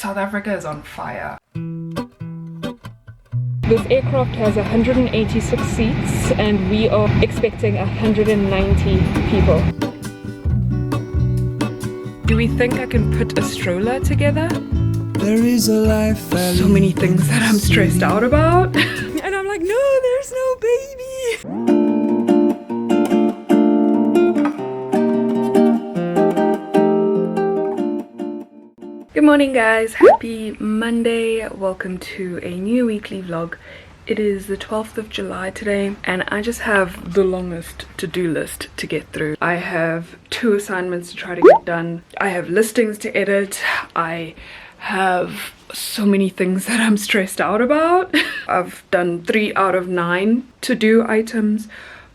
South Africa is on fire. This aircraft has 186 seats and we are expecting 190 people. Do we think I can put a stroller together? There is a life. So many things that I'm stressed out about. And I'm like, no, there's no baby. Good morning guys, happy Monday. Welcome to a new weekly vlog. It is the 12th of July today and I just have the longest to-do list to get through. I have 2 assignments to try to get done. I have listings to edit. I have so many things that I'm stressed out about. I've done 3 out of 9 to-do items,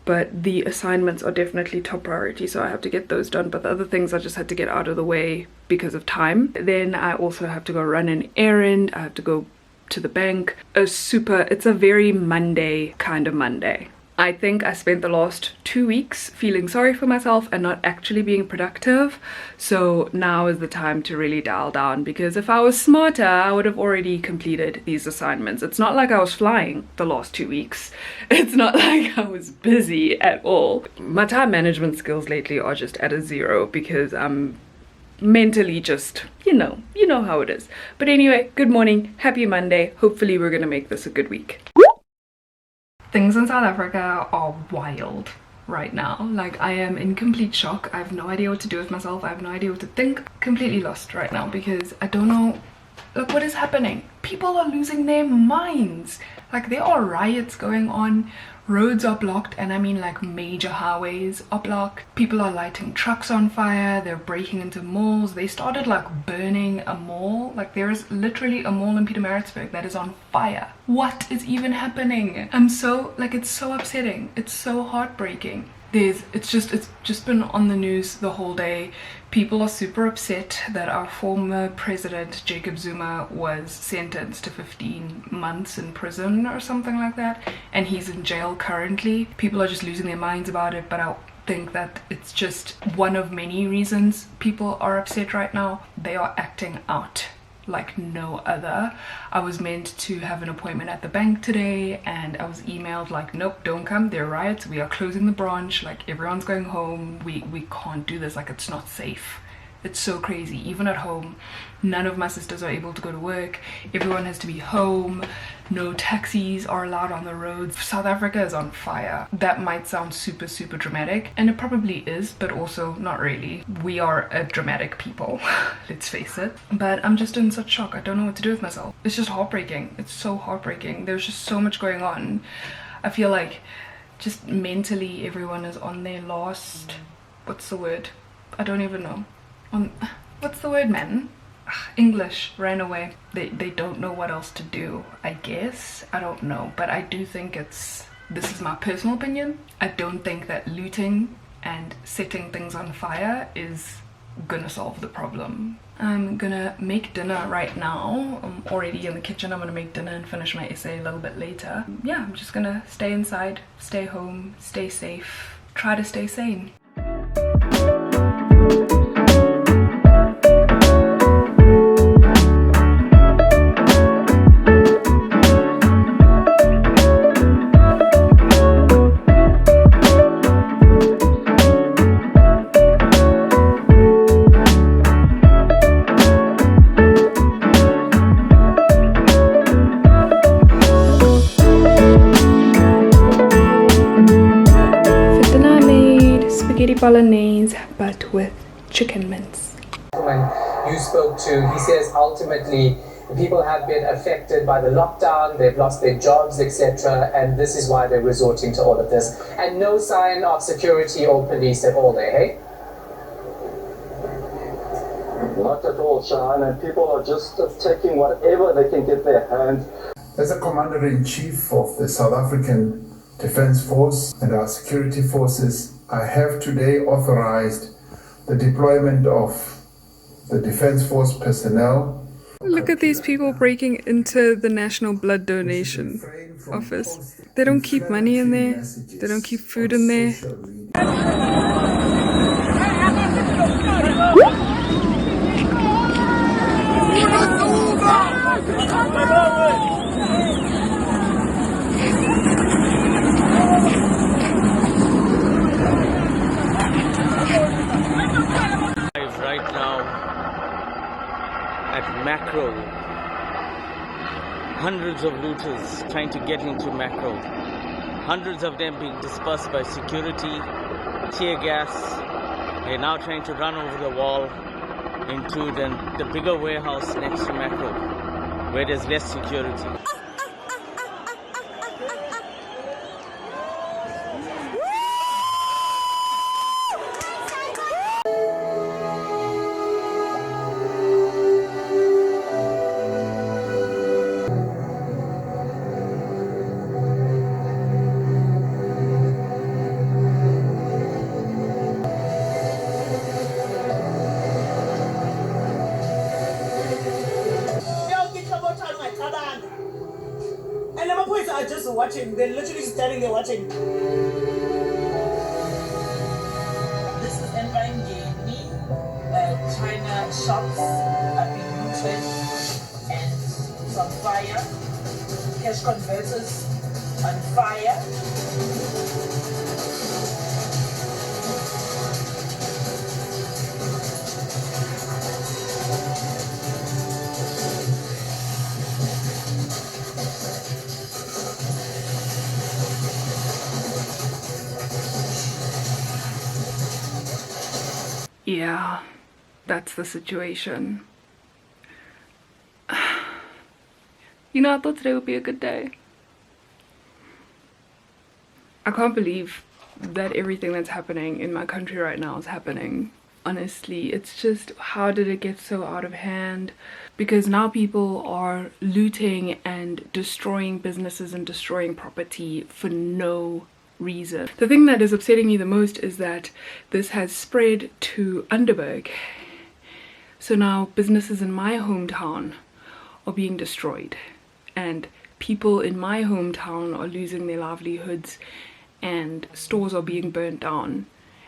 but the assignments are definitely top priority, so I have to get those done. But the other things I just had to get out of the way because of time. Then I also have to go run an errand. I have to go to the bank. It's a very Monday kind of Monday. I think I spent the last 2 weeks feeling sorry for myself and not actually being productive. So now is the time to really dial down, because if I was smarter, I would have already completed these assignments. It's not like I was flying the last 2 weeks. It's not like I was busy at all. My time management skills lately are just at a 0 because I'm mentally just, you know how it is. But anyway, good morning, happy Monday. Hopefully we're gonna make this a good week. Things in South Africa are wild right now. Like, I am in complete shock. I have no idea what to do with myself. I have no idea what to think. Completely lost right now because I don't know, like, what is happening. People are losing their minds. Like, there are riots going on. Roads are blocked, and I mean like major highways are blocked. People are lighting trucks on fire. They're breaking into malls. They started like burning a mall. Like, there is literally a mall in Pietermaritzburg that is on fire. What is even happening? I'm so, like, it's so upsetting. It's so heartbreaking. It's just been on the news the whole day. People are super upset that our former president Jacob Zuma was sentenced to 15 months in prison or something like that, and he's in jail currently. People are just losing their minds about it, but I think that it's just one of many reasons people are upset right now. They are acting out like no other. I was meant to have an appointment at the bank today and I was emailed like, nope, don't come, there are riots, we are closing the branch, like everyone's going home, we can't do this, like it's not safe. It's so crazy. Even at home, none of my sisters are able to go to work. Everyone has to be home. No taxis are allowed on the roads. South Africa is on fire. That might sound super, super dramatic, and it probably is, but also not really. We are a dramatic people, let's face it. But I'm just in such shock. I don't know what to do with myself. It's just heartbreaking. It's so heartbreaking. There's just so much going on. I feel like just mentally everyone is on their last, what's the word? I don't even know. What's the word, man? English ran away. They don't know what else to do, I guess. I don't know, but I do think this is my personal opinion, I don't think that looting and setting things on fire is gonna solve the problem. I'm gonna make dinner right now. I'm already in the kitchen. I'm gonna make dinner and finish my essay a little bit later. Yeah, I'm just gonna stay inside, stay home, stay safe, try to stay sane. Bolognese, but with chicken mince. When you spoke to, he says ultimately people have been affected by the lockdown, they've lost their jobs, etc., and this is why they're resorting to all of this. And no sign of security or police at all there, hey? Not at all, Shahan, and people are just taking whatever they can get their hands. As a Commander-in-Chief of the South African Defence Force and our security forces, I have today authorized the deployment of the Defence Force personnel. Look at these people breaking into the National Blood Donation Office. They don't keep money in there. They don't keep food in there. at Macro. Hundreds of looters trying to get into Macro. Hundreds of them being dispersed by security, tear gas. They're now trying to run over the wall into the bigger warehouse next to Macro, where there's less security. And the boys are just watching, they're literally standing there watching. This is Mbangeni. China shops are being looted and some fire. Cash converters on fire. Yeah, that's the situation. You know, I thought today would be a good day. I can't believe that everything that's happening in my country right now is happening. Honestly, it's just, how did it get so out of hand? Because now people are looting and destroying businesses and destroying property for no reason. The thing that is upsetting me the most is that this has spread to Underberg. So now businesses in my hometown are being destroyed and people in my hometown are losing their livelihoods and stores are being burnt down.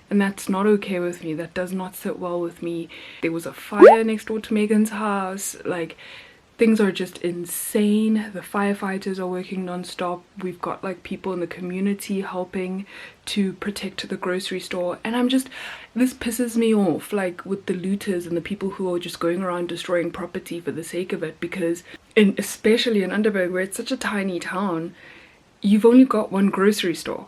And that's not okay with me. That does not sit well with me. There was a fire next door to Megan's house. Like, things are just insane. The firefighters are working non-stop. We've got like people in the community helping to protect the grocery store. And this pisses me off, like with the looters and the people who are just going around destroying property for the sake of it. Because especially in Underberg, where it's such a tiny town, you've only got one grocery store.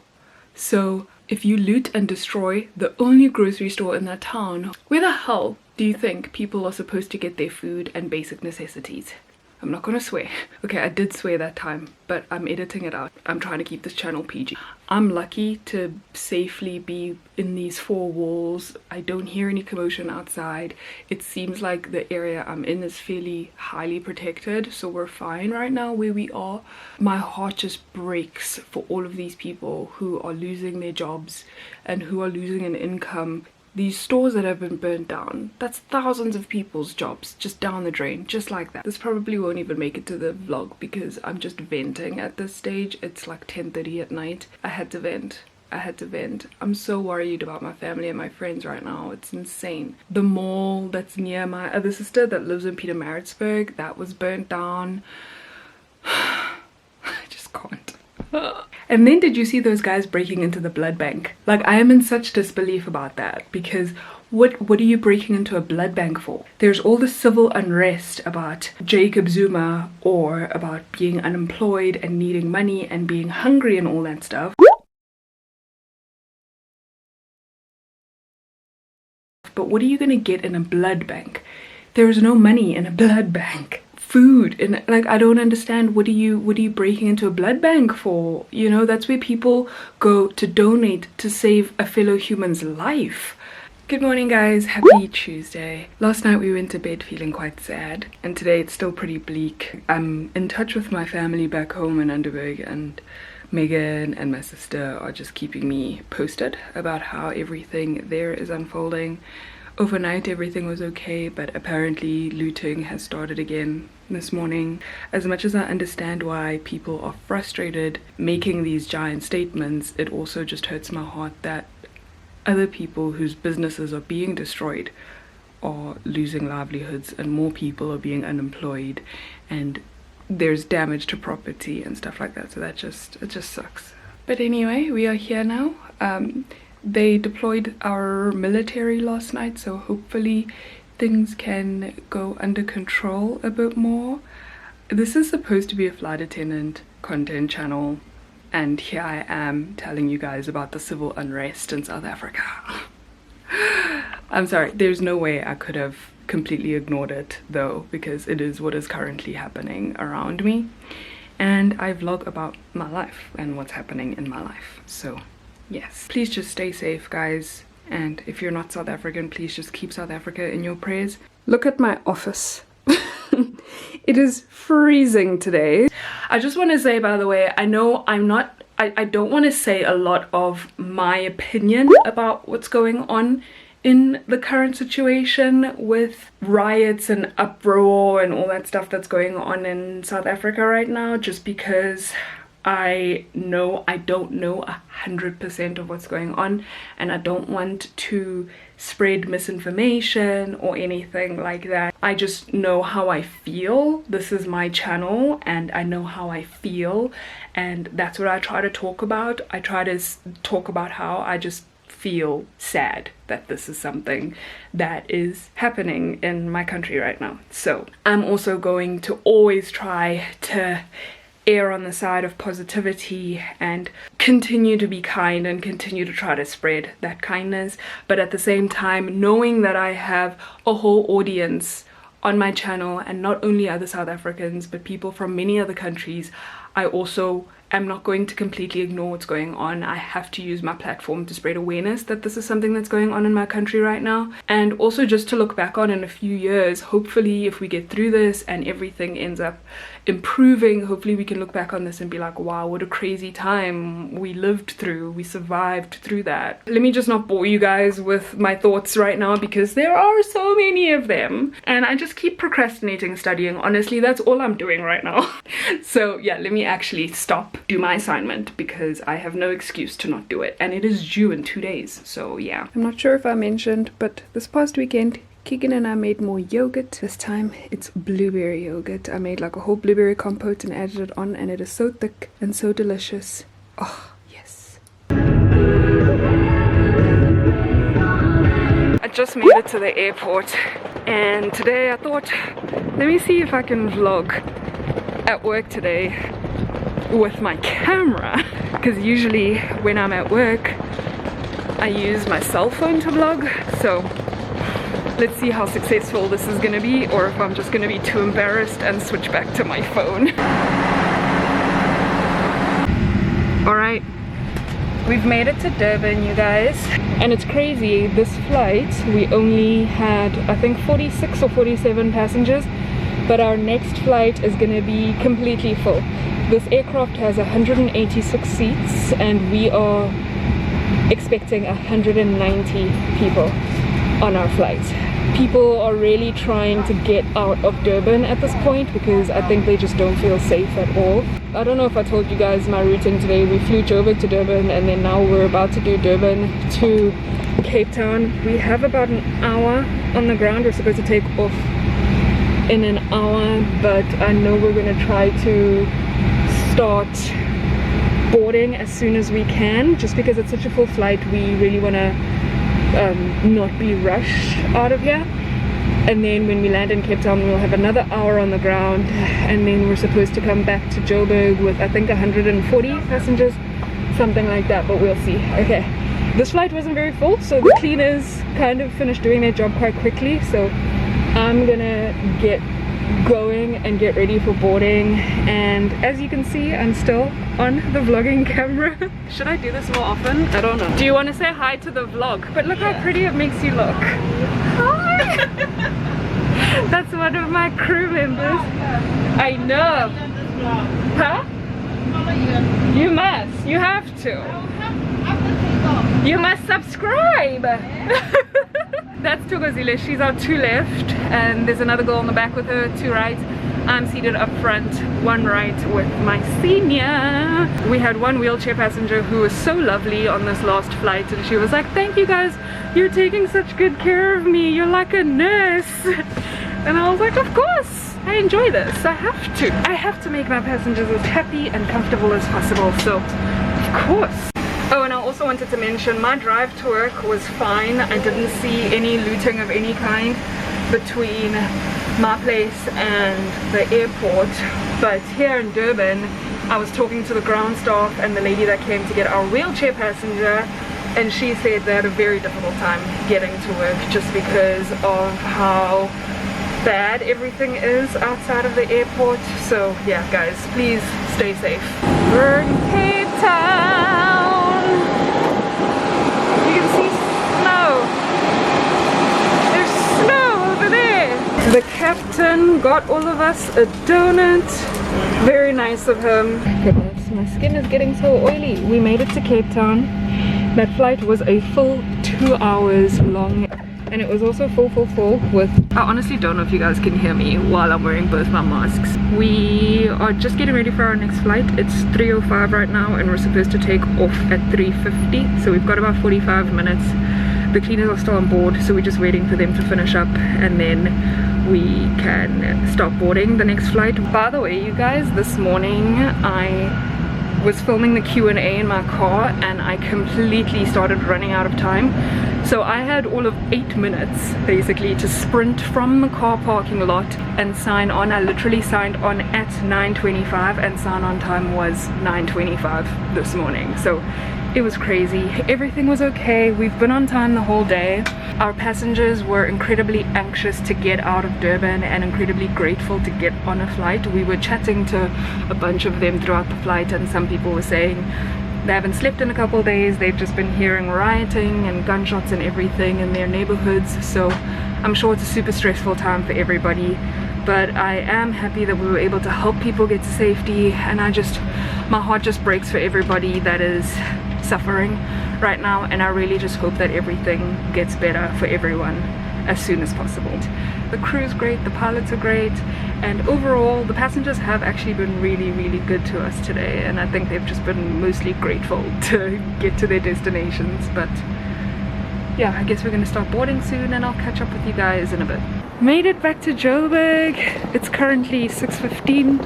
So if you loot and destroy the only grocery store in that town, where the hell do you think people are supposed to get their food and basic necessities? I'm not gonna swear. Okay, I did swear that time, but I'm editing it out. I'm trying to keep this channel PG. I'm lucky to safely be in these four walls. I don't hear any commotion outside. It seems like the area I'm in is fairly highly protected, so we're fine right now where we are. My heart just breaks for all of these people who are losing their jobs and who are losing an income. These stores that have been burnt down, that's thousands of people's jobs just down the drain, just like that. This probably won't even make it to the vlog because I'm just venting at this stage. It's like 10:30 at night. I had to vent. I'm so worried about my family and my friends right now. It's insane. The mall that's near my other sister that lives in Pietermaritzburg, that was burnt down. I just can't. And then did you see those guys breaking into the blood bank? Like, I am in such disbelief about that, because what are you breaking into a blood bank for? There's all the civil unrest about Jacob Zuma or about being unemployed and needing money and being hungry and all that stuff. But what are you gonna get in a blood bank? There is no money in a blood bank. Food, and like, I don't understand. What are you breaking into a blood bank for? You know, that's where people go to donate to save a fellow human's life. Good morning guys, happy Tuesday. Last night we went to bed feeling quite sad, and today it's still pretty bleak. I'm in touch with my family back home in Underberg, and Megan and my sister are just keeping me posted about how everything there is unfolding. Overnight everything was okay, but apparently looting has started again this morning. As much as I understand why people are frustrated making these giant statements, it also just hurts my heart that other people whose businesses are being destroyed are losing livelihoods, and more people are being unemployed, and there's damage to property and stuff like that. So it just sucks. But anyway, we are here now. They deployed our military last night, so hopefully things can go under control a bit more. This is supposed to be a flight attendant content channel, and here I am telling you guys about the civil unrest in South Africa. I'm sorry, there's no way I could have completely ignored it though, because it is what is currently happening around me, and I vlog about my life and what's happening in my life. So yes, please just stay safe, guys, and if you're not South African, please just keep South Africa in your prayers. Look at my office. It is freezing today. I just want to say, by the way, I know I don't want to say a lot of my opinion about what's going on in the current situation with riots and uproar and all that stuff that's going on in South Africa right now, just because I don't know 100% of what's going on, and I don't want to spread misinformation or anything like that. I just know how I feel. This is my channel and I know how I feel, and that's what I try to talk about. I try to talk about how I just feel sad that this is something that is happening in my country right now. So I'm also going to always try to err on the side of positivity and continue to be kind and continue to try to spread that kindness, but at the same time knowing that I have a whole audience on my channel, and not only other South Africans but people from many other countries. I also am not going to completely ignore what's going on. I have to use my platform to spread awareness that this is something that's going on in my country right now, and also just to look back on in a few years, hopefully if we get through this and everything ends up improving, hopefully we can look back on this and be like, wow, what a crazy time we lived through, we survived through that. Let me just not bore you guys with my thoughts right now, because there are so many of them and I just keep procrastinating studying. Honestly, that's all I'm doing right now. So yeah, let me actually stop, do my assignment, because I have no excuse to not do it, and it is due in 2 days. So yeah, I'm not sure if I mentioned, but this past weekend Kigan and I made more yogurt. This time it's blueberry yogurt. I made like a whole blueberry compote and added it on, and it is so thick and so delicious. Oh yes. I just made it to the airport, and today I thought, let me see if I can vlog at work today with my camera, because usually when I'm at work I use my cell phone to vlog. So let's see how successful this is gonna be, or if I'm just gonna be too embarrassed and switch back to my phone. Alright, we've made it to Durban, you guys, and it's crazy. This flight we only had I think 46 or 47 passengers, but our next flight is gonna be completely full. This aircraft has 186 seats and we are expecting 190 people on our flight. People are really trying to get out of Durban at this point because I think they just don't feel safe at all. I don't know if I told you guys my routing today. We flew Joburg to Durban, and then now we're about to do Durban to Cape Town. We have about an hour on the ground. We're supposed to take off in an hour, but I know we're going to try to start boarding as soon as we can, just because it's such a full flight. We really want to not be rushed out of here, and then when we land in Cape Town we'll have another hour on the ground, and then we're supposed to come back to Joburg with I think 140 passengers, something like that, but we'll see. Okay, this flight wasn't very full, so the cleaners kind of finished doing their job quite quickly, so I'm gonna get going and get ready for boarding. And as you can see, I'm still on the vlogging camera. Should I do this more often? I don't know. Do you want to say hi to the vlog? But look how pretty it makes you look. Hi! That's one of my crew members. I know. Huh? You must. You have to. You must subscribe. That's Togozile. She's our two left, and there's another girl on the back with her, two right. I'm seated up front, one right, with my senior. We had one wheelchair passenger who was so lovely on this last flight, and she was like, thank you guys, you're taking such good care of me, you're like a nurse. And I was like, of course, I enjoy this, I have to make my passengers as happy and comfortable as possible, so of course. Oh, and I also wanted to mention my drive to work was fine. I didn't see any looting of any kind. between my place and the airport. But here in Durban, I was talking to the ground staff and the lady that came to get our wheelchair passenger, and she said they had a very difficult time getting to work just because of how bad everything is outside of the airport. So yeah guys, please stay safe. We're in Cape Town. You can see snow. There's snow over there. The captain got all of us a donut. Very nice of him. Goodness, my skin is getting so oily. We made it to Cape Town. That flight was a full 2 hours long, and it was also full with, I honestly don't know if you guys can hear me while I'm wearing both my masks. We are just getting ready for our next flight. It's 3:05 right now and we're supposed to take off at 3:50, so we've got about 45 minutes. The cleaners are still on board, so we're just waiting for them to finish up and then we can start boarding the next flight. By the way, you guys, this morning I was filming the Q&A in my car and I completely started running out of time. So I had all of 8 minutes basically to sprint from the car parking lot and sign on. I literally signed on at 9:25 and sign on time was 9:25 this morning. So it was crazy. Everything was okay. We've been on time the whole day. Our passengers were incredibly anxious to get out of Durban and incredibly grateful to get on a flight. We were chatting to a bunch of them throughout the flight, and some people were saying they haven't slept in a couple days. They've just been hearing rioting and gunshots and everything in their neighborhoods. So I'm sure it's a super stressful time for everybody. But I am happy that we were able to help people get to safety, and my heart just breaks for everybody that is suffering right now, and I really just hope that everything gets better for everyone as soon as possible. The crew's great, the pilots are great, and overall the passengers have actually been really good to us today, and I think they've just been mostly grateful to get to their destinations. But yeah, I guess we're gonna start boarding soon and I'll catch up with you guys in a bit. Made it back to Joburg. It's currently 6:15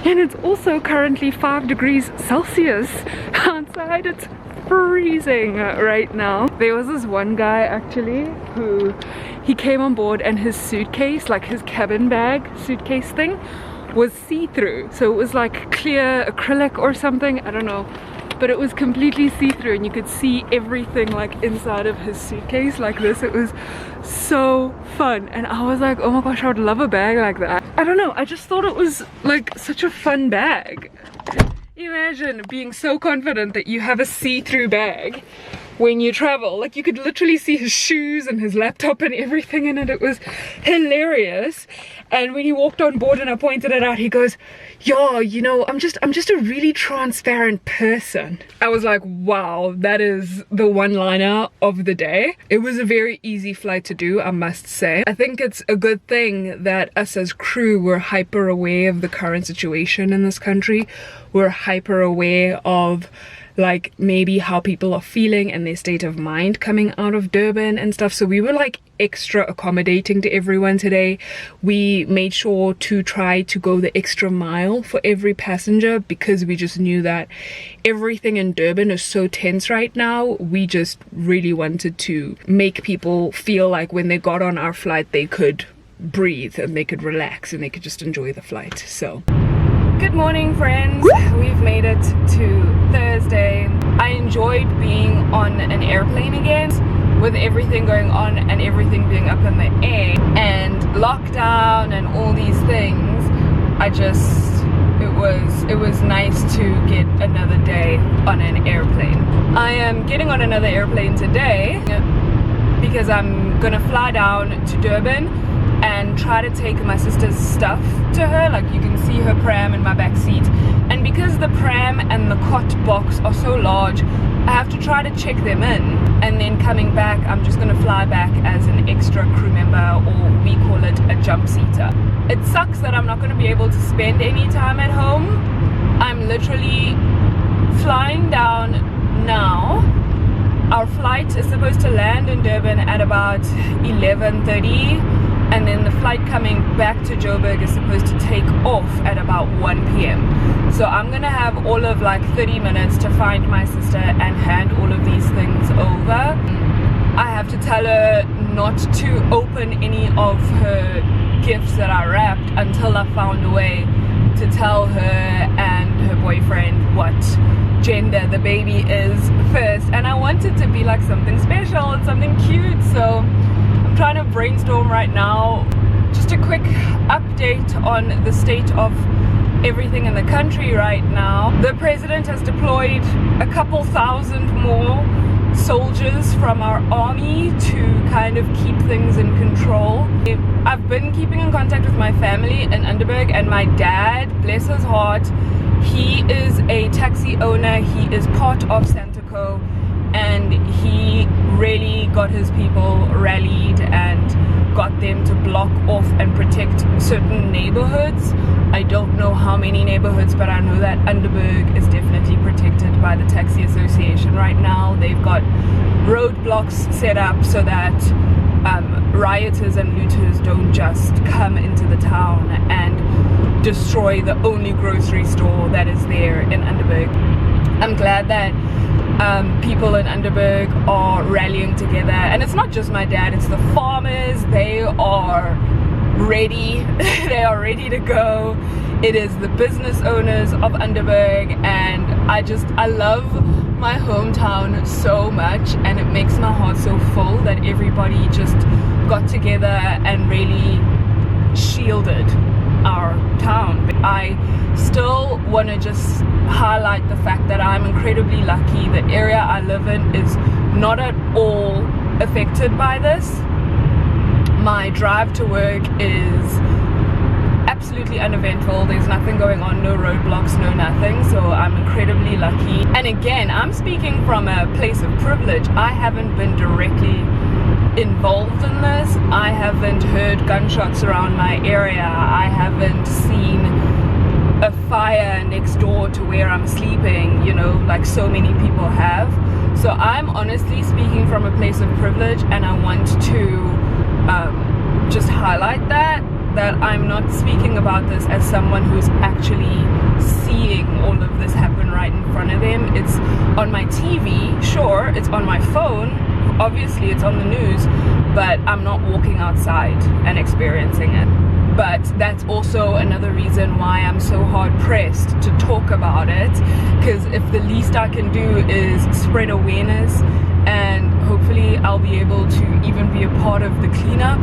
and it's also currently 5 degrees Celsius outside. It's freezing right now. There was this one guy actually who he came on board and his suitcase, like his cabin bag suitcase thing, was see-through. So it was like clear acrylic or something, I don't know, but it was completely see-through and you could see everything like inside of his suitcase like this. It was so fun and I was like, oh my gosh, I would love a bag like that. I don't know, I just thought it was like such a fun bag. Imagine being so confident that you have a see-through bag when you travel. Like you could literally see his shoes and his laptop and everything in it. It was hilarious. And when he walked on board and I pointed it out, he goes, yeah, you know, I'm just a really transparent person. I was like, wow, that is the one-liner of the day. It was a very easy flight to do, I must say. I think it's a good thing that us as crew were hyper aware of the current situation in this country. We're hyper aware of like maybe how people are feeling and their state of mind coming out of Durban and stuff. So we were like extra accommodating to everyone today. We made sure to try to go the extra mile for every passenger because we just knew that everything in Durban is so tense right now. We just really wanted to make people feel like when they got on our flight they could breathe and they could relax and they could just enjoy the flight. So good morning friends, we've made it to Thursday. I enjoyed being on an airplane again with everything going on and everything being up in the air and lockdown and all these things. It was nice to get another day on an airplane. I am getting on another airplane today because I'm gonna fly down to Durban and try to take my sister's stuff to her. Like you can see her pram in my back seat, and because the pram and the cot box are so large, I have to try to check them in, and then coming back I'm just gonna fly back as an extra crew member, or we call it a jump seater. It sucks that I'm not gonna be able to spend any time at home. I'm literally flying down now. Our flight is supposed to land in Durban at about 11:30, and then the flight coming back to Joburg is supposed to take off at about 1 p.m. So I'm gonna have all of like 30 minutes to find my sister and hand all of these things over. I have to tell her not to open any of her gifts that I wrapped until I found a way to tell her and her boyfriend what gender the baby is first. And I want it to be like something special and something cute, so I'm trying to brainstorm right now. Just a quick update on the state of everything in the country right now. The president has deployed a couple thousand more soldiers from our army to kind of keep things in control. I've been keeping in contact with my family in Underberg, and my dad, bless his heart, he is a taxi owner, he is part of Santaco, and he really got his people rallied and got them to block off and protect certain neighborhoods. I don't know how many neighborhoods, but I know that Underberg is definitely protected by the Taxi Association right now. They've got roadblocks set up so that rioters and looters don't just come into the town and destroy the only grocery store that is there in Underberg. I'm glad that people in Underberg are rallying together, and it's not just my dad, it's the farmers. They are ready. They are ready to go. It is the business owners of Underberg, and I love my hometown so much, and it makes my heart so full that everybody just got together and really shielded our town. I still want to just highlight the fact that I'm incredibly lucky. The area I live in is not at all affected by this. My drive to work is absolutely uneventful. There's nothing going on, no roadblocks, no nothing, so I'm incredibly lucky. And again, I'm speaking from a place of privilege. I haven't been directly involved in this. I haven't heard gunshots around my area. I haven't seen a fire next door to where I'm sleeping, you know, like so many people have. So I'm honestly speaking from a place of privilege, and I want to just highlight that I'm not speaking about this as someone who's actually seeing all of this happen right in front of them. It's on my TV, sure, it's on my phone, obviously it's on the news, but I'm not walking outside and experiencing it. But that's also another reason why I'm so hard pressed to talk about it, because if the least I can do is spread awareness, and hopefully I'll be able to even be a part of the cleanup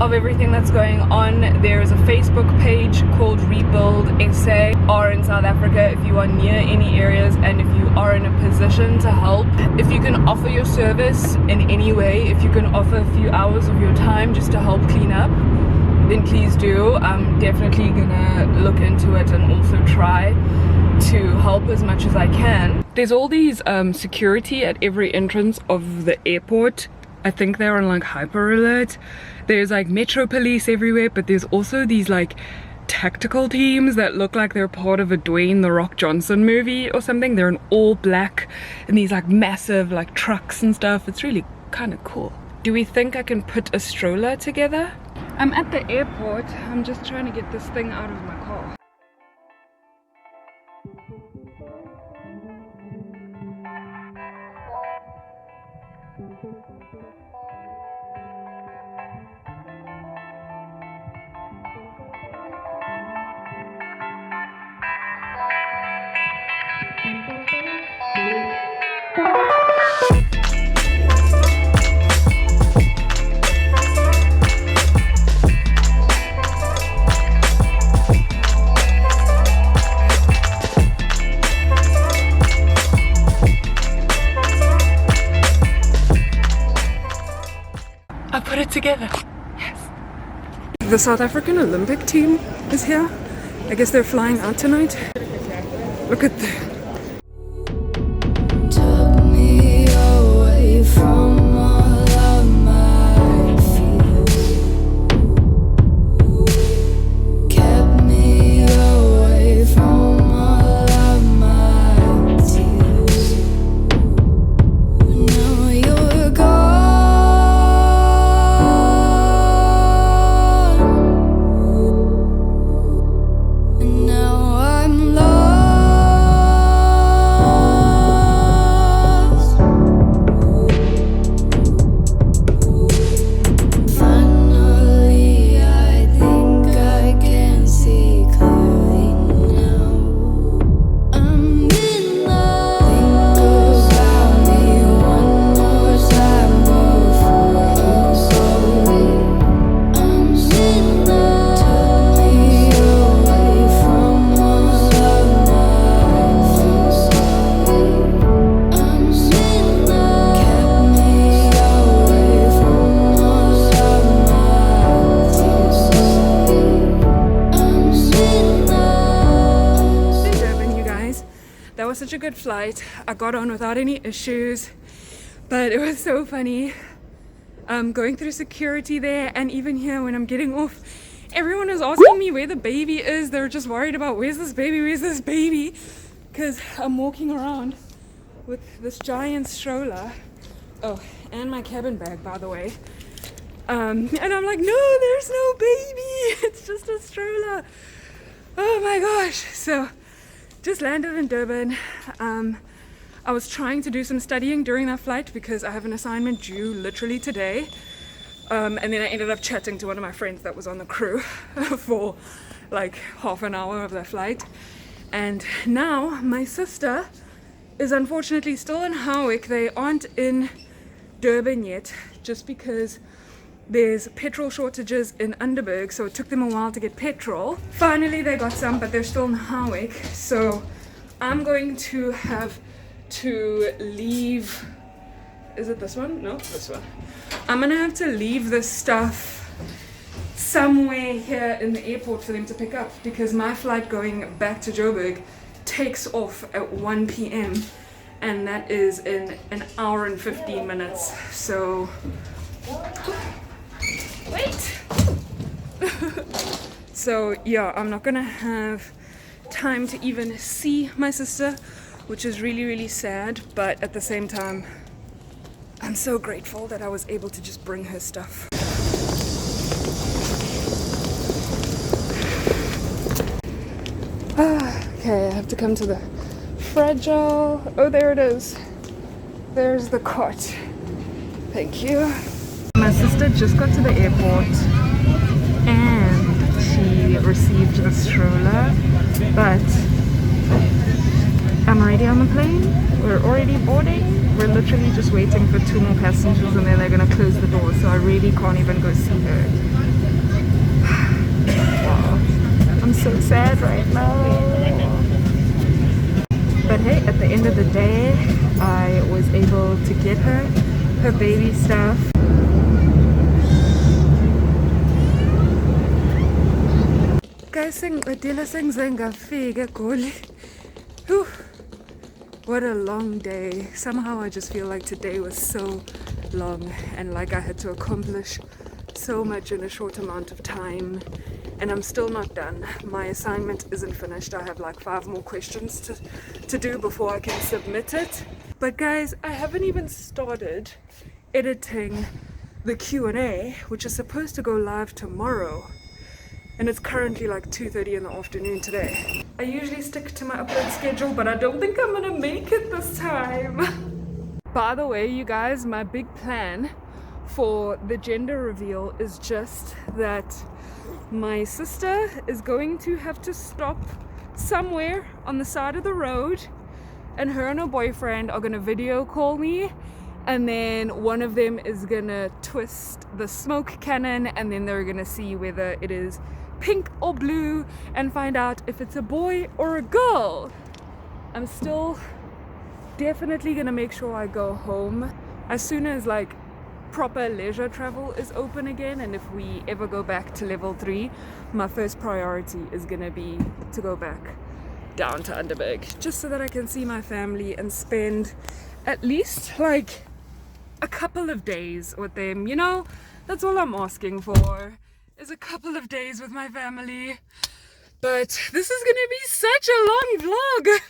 of everything that's going on. There is a Facebook page called Rebuild SA, or in South Africa, if you are near any areas and if you are in a position to help, if you can offer your service in any way, if you can offer a few hours of your time just to help clean up, then please do. I'm definitely gonna look into it and also try to help as much as I can. There's all these security at every entrance of the airport. I think they're on like hyper alert. There's like metro police everywhere, but there's also these like tactical teams that look like they're part of a Dwayne "The Rock" Johnson movie or something. They're in all black and these like massive like trucks and stuff. It's really kind of cool. Do we think I can put a stroller together? I'm at the airport. I'm just trying to get this thing out of my car. I put it together. Yes. The South African Olympic team is here. I guess they're flying out tonight. Look at the... Took me away from all of my fears. Kept me away from all of my tears. Now you're gone. And now I'm lost. was such a good flight. I got on without any issues, but it was so funny going through security there, and even here when I'm getting off, everyone is asking me where the baby is. They're just worried about where's this baby, because I'm walking around with this giant stroller. Oh, and my cabin bag, by the way. And I'm like, no, there's no baby. It's just a stroller. Oh my gosh. So just landed in Durban. I was trying to do some studying during that flight because I have an assignment due literally today. And then I ended up chatting to one of my friends that was on the crew for like half an hour of that flight. And now my sister is unfortunately still in Howick. They aren't in Durban yet, just because there's petrol shortages in Underberg, so it took them a while to get petrol. Finally they got some, but they're still in Howick, so I'm going to have to leave. Is it this one? No, this one. I'm gonna have to leave this stuff somewhere here in the airport for them to pick up, because my flight going back to Joburg takes off at 1 p.m. and that is in an hour and 15 minutes. So wait. So yeah, I'm not gonna have time to even see my sister, which is really, really sad, but at the same time I'm so grateful that I was able to just bring her stuff. Okay, I have to come to the fragile. Oh, there it is. There's the cot. Thank you. My sister just got to the airport and she received the stroller, but I'm already on the plane. We're already boarding. We're literally just waiting for 2 more passengers and then they're gonna close the door, so I really can't even go see her. Wow. I'm so sad right now. But hey, at the end of the day, I was able to get her baby stuff. Guys, what a long day. Somehow I just feel like today was so long and like I had to accomplish so much in a short amount of time. And I'm still not done. My assignment isn't finished. I have like 5 more questions to do before I can submit it. But guys, I haven't even started editing the Q&A, which is supposed to go live tomorrow. And it's currently like 2:30 in the afternoon today. I usually stick to my upload schedule, but I don't think I'm gonna make it this time. By the way, you guys, my big plan for the gender reveal is just that my sister is going to have to stop somewhere on the side of the road, and her and her boyfriend are gonna video call me, and then one of them is gonna twist the smoke cannon, and then they're gonna see whether it is pink or blue and find out if it's a boy or a girl. I'm still definitely gonna make sure I go home as soon as like proper leisure travel is open again, and if we ever go back to level 3, my first priority is gonna be to go back down to Underberg, just so that I can see my family and spend at least like a couple of days with them. You know, that's all I'm asking for, is a couple of days with my family. But this is gonna be such a long vlog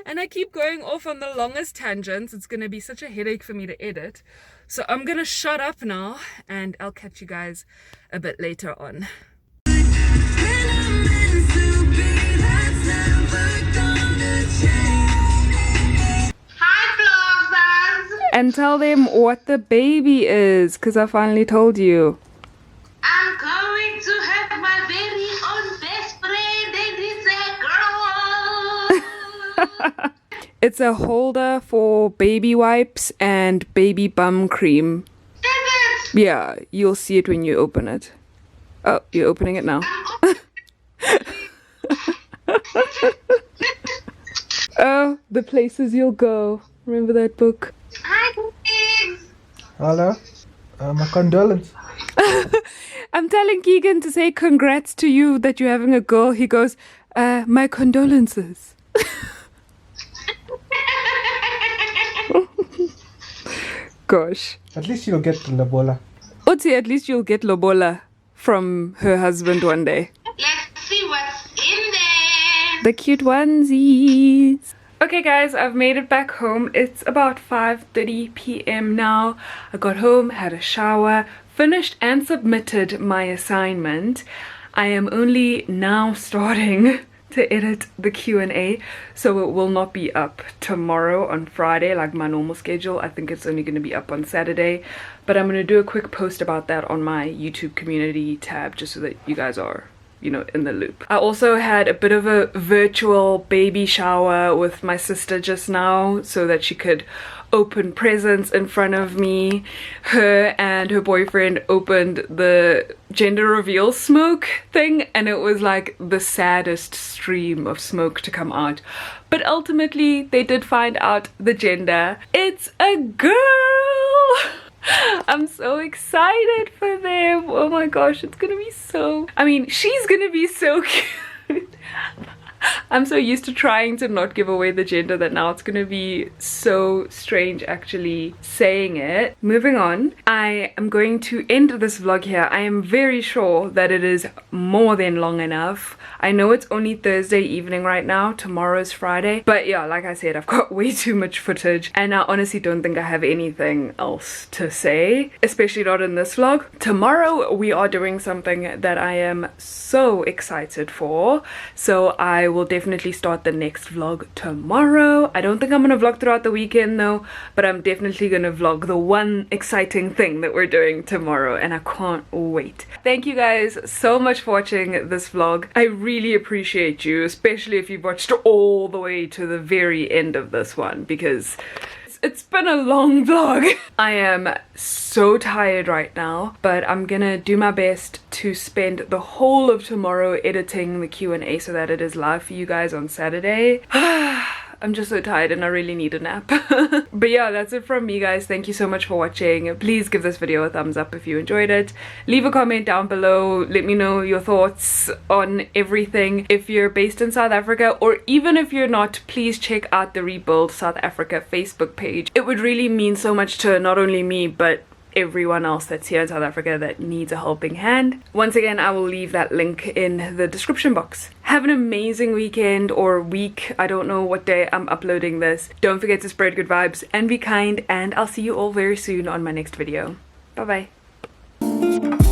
and I keep going off on the longest tangents. It's gonna be such a headache for me to edit. So I'm gonna shut up now and I'll catch you guys a bit later on. Hi vloggers! And tell them what the baby is, because I finally told you. I'm going to have my very own best friend, and it's a girl. It's a holder for baby wipes and baby bum cream. Is it? Yeah, you'll see it when you open it. Oh, you're opening it now. Oh, the places you'll go. Remember that book? Hi, kids. Hello. My condolence. I'm telling Kigan to say congrats to you that you're having a girl. He goes, my condolences. Gosh. At least you'll get the Labola. Uti, at least you'll get lobola from her husband one day. Let's see what's in there. The cute onesies. Okay guys, I've made it back home. It's about 5:30 p.m. now. I got home, had a shower, finished and submitted my assignment. I am only now starting to edit the Q&A, so it will not be up tomorrow on Friday like my normal schedule. I think it's only going to be up on Saturday, but I'm going to do a quick post about that on my YouTube community tab just so that you guys are, you know, in the loop. I also had a bit of a virtual baby shower with my sister just now so that she could open presents in front of me. Her and her boyfriend opened the gender reveal smoke thing, and it was like the saddest stream of smoke to come out. But ultimately they did find out the gender. It's a girl! I'm so excited for them. Oh my gosh, it's gonna be so... I mean, she's gonna be so cute. I'm so used to trying to not give away the gender that now it's gonna be so strange actually saying it. Moving on, I am going to end this vlog here. I am very sure that it is more than long enough. I know it's only Thursday evening right now, tomorrow's Friday, but yeah, like I said, I've got way too much footage and I honestly don't think I have anything else to say, especially not in this vlog. Tomorrow we are doing something that I am so excited for, so I will definitely start the next vlog tomorrow. I don't think I'm gonna vlog throughout the weekend though, but I'm definitely gonna vlog the one exciting thing that we're doing tomorrow, and I can't wait. Thank you guys so much for watching this vlog. I really appreciate you, especially if you watched all the way to the very end of this one, because it's been a long vlog. I am so tired right now, but I'm gonna do my best to spend the whole of tomorrow editing the Q&A so that it is live for you guys on Saturday. I'm just so tired and I really need a nap. But yeah, that's it from me guys. Thank you so much for watching. Please give this video a thumbs up if you enjoyed it. Leave a comment down below. Let me know your thoughts on everything. If you're based in South Africa, or even if you're not, please check out the Rebuild South Africa Facebook page. It would really mean so much to not only me, but everyone else that's here in South Africa that needs a helping hand. Once again, I will leave that link in the description box. Have an amazing weekend or week. I don't know what day I'm uploading this. Don't forget to spread good vibes and be kind, and I'll see you all very soon on my next video. Bye bye.